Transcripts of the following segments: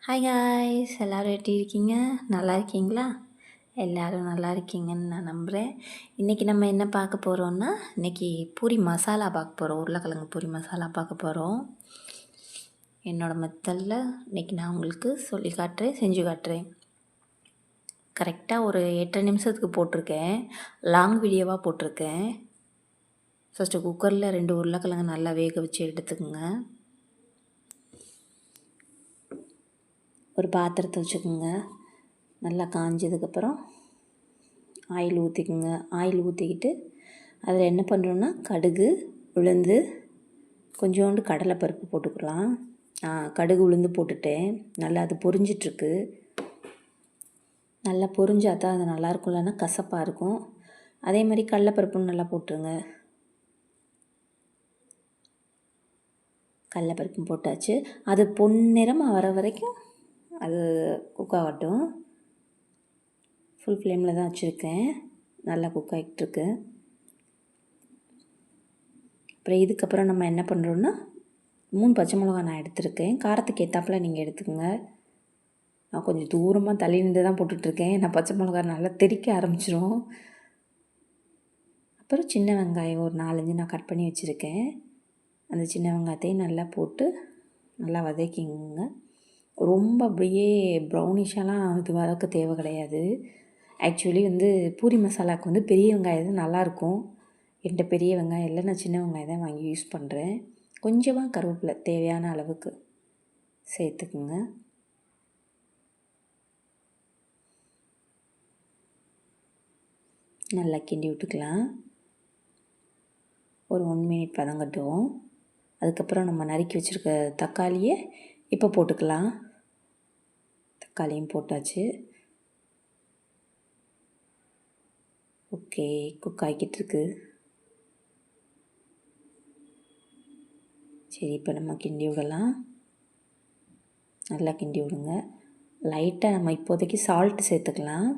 Hi guys, எல்லோரும் எப்படி இருக்கீங்க? நல்லா இருக்கீங்களா? எல்லோரும் நல்லா இருக்கீங்கன்னு நான் நம்புகிறேன். இன்றைக்கி நம்ம என்ன பார்க்க போகிறோன்னா, இன்றைக்கி பூரி மசாலா பார்க்க போகிறோம். உருளைக்கிழங்கு பூரி மசாலா பார்க்க போகிறோம். என்னோடய மெத்தடில் இன்றைக்கி நான் உங்களுக்கு சொல்லி காட்டுறேன், செஞ்சு காட்டுறேன். கரெக்டாக ஒரு 8 நிமிஷத்துக்கு போட்டிருக்கேன். லாங் வீடியோவாக போட்டிருக்கேன். ஃபஸ்ட்டு குக்கரில் 2 உருளைக்கிழங்கு நல்லா வேக வச்சு எடுத்துக்கோங்க. ஒரு பாத்திரத்தை வச்சுக்கோங்க. நல்லா காஞ்சதுக்கப்புறம் ஆயில் ஊற்றிக்குங்க. ஆயில் ஊற்றிக்கிட்டு அதில் என்ன பண்ணுறோன்னா, கடுகு, உளுந்து, கொஞ்சோண்டு கடலைப்பருப்பு போட்டுக்கலாம். கடுகு உளுந்து போட்டுட்டேன். நல்லா அது பொரிஞ்சிட்ருக்கு. நல்லா பொரிஞ்சால் தான் அது நல்லாயிருக்கும், இல்லைன்னா கசப்பாக இருக்கும். அதே மாதிரி கடலைப்பருப்பும் நல்லா போட்டுருங்க. கடலைப்பருப்பும் போட்டாச்சு. அது பொன்னிறமாக வர வரைக்கும் அது குக் ஆகட்டும். ஃபுல் ஃப்ளேமில் தான் வச்சுருக்கேன். நல்லா குக் ஆகிட்டுருக்கு. அப்புறம் இதுக்கப்புறம் நம்ம என்ன பண்ணுறோன்னா, 3 பச்சை மிளகா நான் எடுத்துருக்கேன். காரத்துக்கு ஏற்றாப்புல நீங்கள் எடுத்துக்கோங்க. நான் கொஞ்சம் தூரமாக தள்ளி நின்று தான் போட்டுட்ருக்கேன். நான் பச்சை மிளகா நல்லா தெறிக்க ஆரம்பிச்சிரும். அப்புறம் சின்ன வெங்காயம் ஒரு 4-5 நான் கட் பண்ணி வச்சுருக்கேன். அந்த சின்ன வெங்காயத்தையும் நல்லா போட்டு நல்லா வதக்கிங்க. ரொம்ப அப்படியே ப்ரௌனிஷாலாம் இது வதக்க தேவை கிடையாது. ஆக்சுவலி பூரி மசாலாவுக்கு பெரிய வெங்காயம் தான் நல்லாயிருக்கும். என்கிட்ட பெரிய வெங்காயம் இல்லை, நான் சின்ன வெங்காயம் தான் வாங்கி யூஸ் பண்ணுறேன். கொஞ்சமாக கருவேப்பிலை தேவையான அளவுக்கு சேர்த்துக்குங்க. நல்லா கிண்டி விட்டுக்கலாம். ஒரு 1 மினிட் வதங்கட்டும். அதுக்கப்புறம் நம்ம நறுக்கி வச்சுருக்க தக்காளியை இப்போ போட்டுக்கலாம். தக்காளியும் போட்டாச்சு. ஓகே, குக் ஆகிக்கிட்டுருக்கு. சரி, இப்போ நம்ம கிண்டி விடலாம். நல்லா கிண்டி விடுங்க. லைட்டாக நம்ம இப்போதைக்கு சால்ட்டு சேர்த்துக்கலாம்.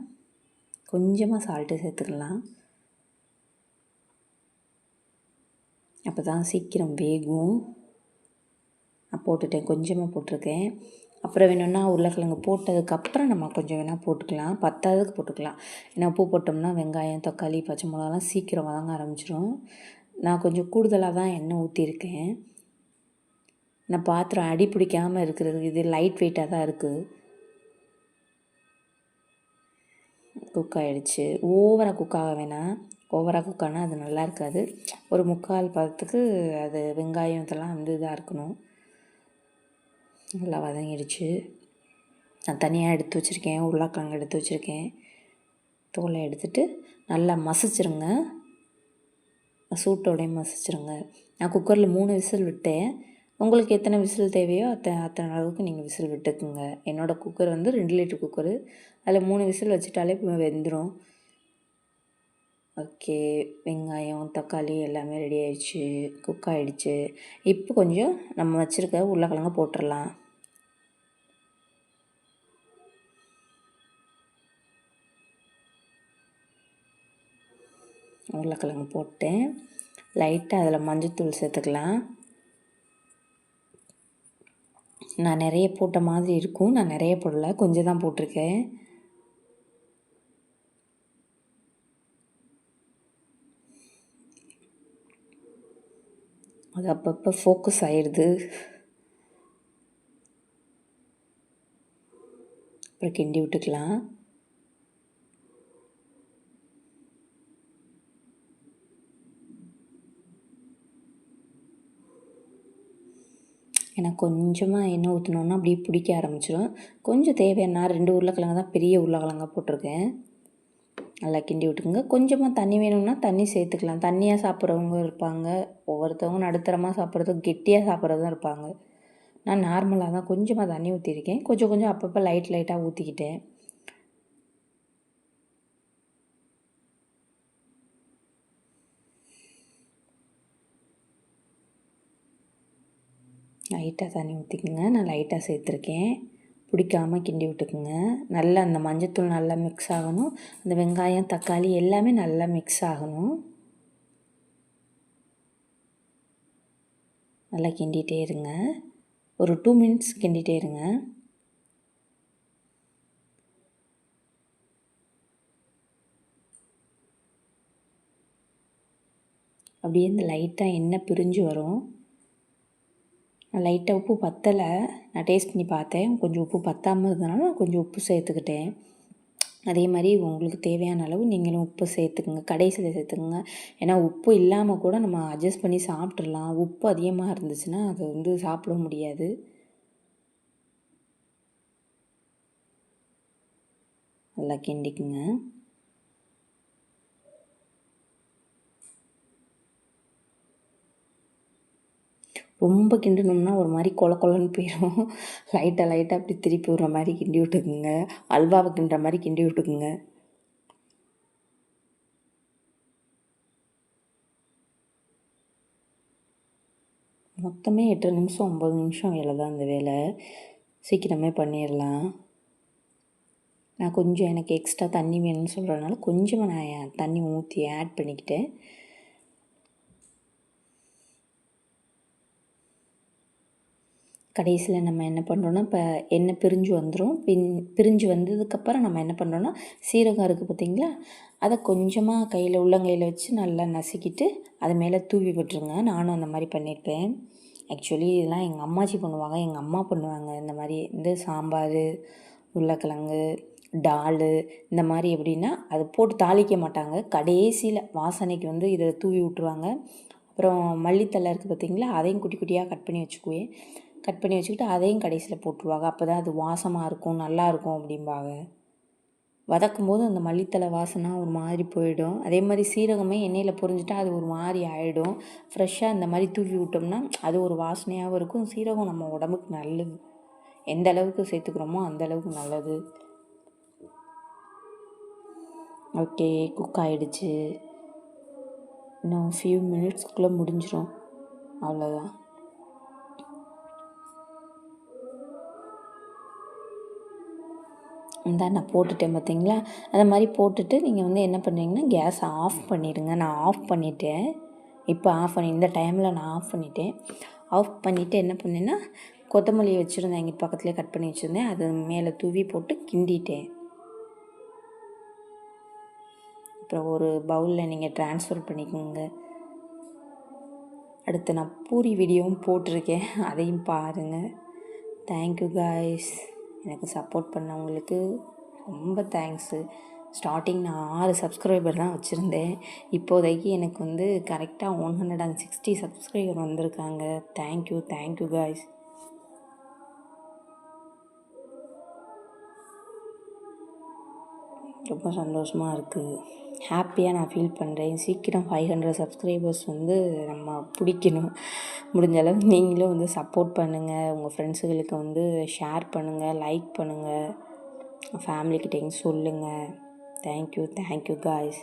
கொஞ்சமாக சால்ட்டு சேர்த்துக்கலாம். அப்போ தான் சீக்கிரம் வேகும். நான் போட்டுட்டேன், கொஞ்சமாக போட்டிருக்கேன். அப்புறம் வேணும்னா உருளைக்கிழங்கு போட்டதுக்கப்புறம் நம்ம கொஞ்சம் வேணால் போட்டுக்கலாம். பத்தாததுக்கு போட்டுக்கலாம். ஏன்னா உப்பு போட்டோம்னா வெங்காயம், தக்காளி, பச்சை மிளகாலாம் சீக்கிரம் வதங்க ஆரம்பிச்சிடும். நான் கொஞ்சம் கூடுதலாக தான் எண்ணெய் ஊற்றிருக்கேன். நான் பாத்திரம் அடி பிடிக்காமல் இருக்கிறதுக்கு இது லைட் வெயிட்டாக தான் இருக்குது. குக் ஆகிடுச்சு. ஓவராக குக் ஆக வேணாம். ஓவராக குக் ஆனால் அது நல்லா இருக்காது. ஒரு 3/4 பதத்துக்கு அது வெங்காயம் இதெல்லாம் இதாக இருக்கணும். நல்லா வதங்கிடுச்சு. நான் தனியாக எடுத்து வச்சுருக்கேன். உருளைக்கிழங்கு எடுத்து வச்சுருக்கேன். தோலை எடுத்துகிட்டு நல்லா மசிச்சிருங்க. சூட்டோடையும் மசிச்சிருங்க. நான் குக்கரில் 3 விசில் விட்டேன். உங்களுக்கு எத்தனை விசில் தேவையோ அத்தனை அளவுக்கு நீங்கள் விசில் விட்டுக்குங்க. என்னோடய குக்கர் 2 லிட்டர் குக்கரு. அதில் 3 விசில் வச்சுட்டாலே வெந்துடும். ஓகே, வெங்காயம், தக்காளி எல்லாமே ரெடி ஆகிடுச்சு, குக் ஆகிடுச்சு. இப்போ கொஞ்சம் நம்ம வச்சுருக்க உருளைக்கிழங்க போட்டுடலாம். உருளைக்கிழங்கு போட்டேன். லைட்டாக அதில் மஞ்சள்தூள் சேர்த்துக்கலாம். நான் நிறைய போட்ட மாதிரி இருக்கும். நான் நிறைய போடல, கொஞ்சம் தான் போட்டிருக்கேன். அது அப்பப்போ ஃபோக்கஸ் ஆயிடுது. அப்புறம் கிண்டி விட்டுக்கலாம். ஏன்னா கொஞ்சமாக எண்ணெய் ஊற்றினோன்னா அப்படியே பிடிக்க ஆரம்பிச்சிடும். கொஞ்சம் தேவையான 2 உருளைக்கிழங்கு தான், பெரிய உருளைக்கிழங்கா போட்டிருக்கேன். நல்லா கிண்டி விட்டுக்குங்க. கொஞ்சமாக தண்ணி வேணும்னா தண்ணி சேர்த்துக்கலாம். தண்ணியாக சாப்பிட்றவங்க இருப்பாங்க, ஒவ்வொருத்தவங்க நடுத்தரமாக சாப்பிட்றதும் கெட்டியாக சாப்பிட்றதும் இருப்பாங்க. நான் நார்மலாக தான் கொஞ்சமாக தண்ணி ஊற்றிருக்கேன். கொஞ்சம் கொஞ்சம் அப்பப்போ லைட்டாக ஊற்றிக்கிட்டேன். லைட்டாக தண்ணி ஊற்றிக்குங்க. நான் லைட்டாக சேர்த்துருக்கேன். பிடிக்காமல் கிண்டி விட்டுக்குங்க. நல்லா அந்த மஞ்சத்தூள் நல்லா மிக்ஸ் ஆகணும். அந்த வெங்காயம், தக்காளி எல்லாமே நல்லா மிக்ஸ் ஆகணும். நல்லா கிண்டிகிட்டே இருங்க. ஒரு 2 மினிட்ஸ் கிண்டிகிட்டே இருங்க. அப்படியே இந்த லைட்டாக எண்ணெய் பிரிஞ்சு வரும். லைட்டாக உப்பு பத்தலை, நான் டேஸ்ட் பண்ணி பார்த்தேன். கொஞ்சம் உப்பு பத்தாமல் இருந்ததுனால நான் கொஞ்சம் உப்பு சேர்த்துக்கிட்டேன். அதே மாதிரி உங்களுக்கு தேவையான அளவு நீங்களும் உப்பு சேர்த்துக்குங்க, கடைசியில் சேர்த்துக்குங்க. ஏன்னா உப்பு இல்லாமல் கூட நம்ம அட்ஜஸ்ட் பண்ணி சாப்பிட்றலாம். உப்பு அதிகமாக இருந்துச்சுன்னா அது சாப்பிட முடியாது. நல்லா கிண்டிக்குங்க. ரொம்ப கிண்டணும்னா ஒரு மாதிரி கொல கொலன்னு போயிடும். லைட்டாக அப்படி திருப்பி விடுற மாதிரி கிண்டி விட்டுக்குங்க. அல்வாவை கிண்டுற மாதிரி கிண்டி விட்டுக்குங்க. மொத்தமே 8 நிமிஷம் 9 நிமிஷம் வேலை தான் இந்த வேலை. சீக்கிரமே பண்ணிடலாம். நான் கொஞ்சம் எனக்கு எக்ஸ்ட்ரா தண்ணி வேணும்னு சொல்கிறதுனால கொஞ்சமாக நான் தண்ணி ஊற்றி ஆட் பண்ணிக்கிட்டேன். கடைசியில் நம்ம என்ன பண்ணுறோன்னா, இப்போ எண்ணெய் பிரிஞ்சு வந்துடும். பிரிஞ்சு வந்ததுக்கப்புறம் நம்ம என்ன பண்ணுறோன்னா, சீரகம் இருக்குது பார்த்திங்களா, அதை கொஞ்சமாக உள்ளங்கையில் வச்சு நல்லா நசுக்கிட்டு அது மேலே தூவி விட்டுருங்க. நானும் அந்த மாதிரி பண்ணியிருப்பேன். ஆக்சுவலி இதெல்லாம் எங்கள் அம்மாச்சி பண்ணுவாங்க, எங்கள் அம்மா பண்ணுவாங்க. இந்த மாதிரி சாம்பார், உருளைக்கிழங்கு, டால் இந்த மாதிரி எப்படின்னா அது போட்டு தாளிக்க மாட்டாங்க. கடைசியில் வாசனைக்கு இதை தூவி விட்ருவாங்க. அப்புறம் மல்லித்தழை இருக்குது பார்த்திங்களா, அதையும் குட்டி குட்டியாக கட் பண்ணி வச்சுக்கிட்டு அதையும் கடைசியில் போட்டுருவாங்க. அப்போ தான் அது வாசமாக இருக்கும், நல்லாயிருக்கும் அப்படிம்பாங்க. வதக்கும் போது அந்த மல்லித்தழை வாசனை ஒரு மாதிரி போயிடும். அதே மாதிரி சீரகமே எண்ணெயில் பொரிஞ்சிட்டா அது ஒரு மாதிரி ஆகிடும். ஃப்ரெஷ்ஷாக இந்த மாதிரி தூவி விட்டோம்னா அது ஒரு வாசனையாகவும் இருக்கும். சீரகம் நம்ம உடம்புக்கு நல்லது, எந்த அளவுக்கு சேர்த்துக்கிறோமோ அந்த அளவுக்கு நல்லது. ஓகே, குக் ஆகிடுச்சு. இன்னும் ஃபியூ மினிட்ஸ்க்குள்ளே முடிஞ்சிடும், அவ்வளோதான். நான் போட்டுட்டேன் பார்த்திங்களா. அந்த மாதிரி போட்டுட்டு நீங்கள் என்ன பண்ணுறீங்கன்னா கேஸை ஆஃப் பண்ணிடுங்க. நான் ஆஃப் பண்ணிட்டேன். இப்போ இந்த டைமில் நான் ஆஃப் பண்ணிட்டேன். ஆஃப் பண்ணிவிட்டு என்ன பண்ணேன்னா, கொத்தமல்லியை வச்சுருந்தேன், எங்கள் பக்கத்துலேயே கட் பண்ணி வச்சுருந்தேன். அது மேலே தூவி போட்டு கிண்டிட்டேன். அப்புறம் ஒரு பவுலில் நீங்கள் ட்ரான்ஸ்ஃபர் பண்ணிக்கோங்க. அடுத்து நான் பூரி வீடியோவும் போட்டிருக்கேன், அதையும் பாருங்கள். Thank you guys. எனக்கு சப்போர்ட் பண்ணவங்களுக்கு ரொம்ப தேங்க்ஸு. ஸ்டார்டிங் நான் 6 சப்ஸ்கிரைபர் தான் வச்சுருந்தேன். இப்போதைக்கு எனக்கு கரெக்டாக 160 சப்ஸ்கிரைபர் வந்திருக்காங்க. Thank you guys. ரொம்ப சந்தோஷமாக இருக்குது, ஹாப்பியாக நான் ஃபீல் பண்ணுறேன். சீக்கிரம் 500 சப்ஸ்கிரைபர்ஸ் நம்ம பிடிக்கணும். முடிஞ்ச அளவு நீங்களும் சப்போர்ட் பண்ணுங்கள். உங்கள் ஃப்ரெண்ட்ஸுகளுக்கு ஷேர் பண்ணுங்கள், லைக் பண்ணுங்கள், ஃபேமிலிக்கிட்டேயும் சொல்லுங்கள். Thank you guys.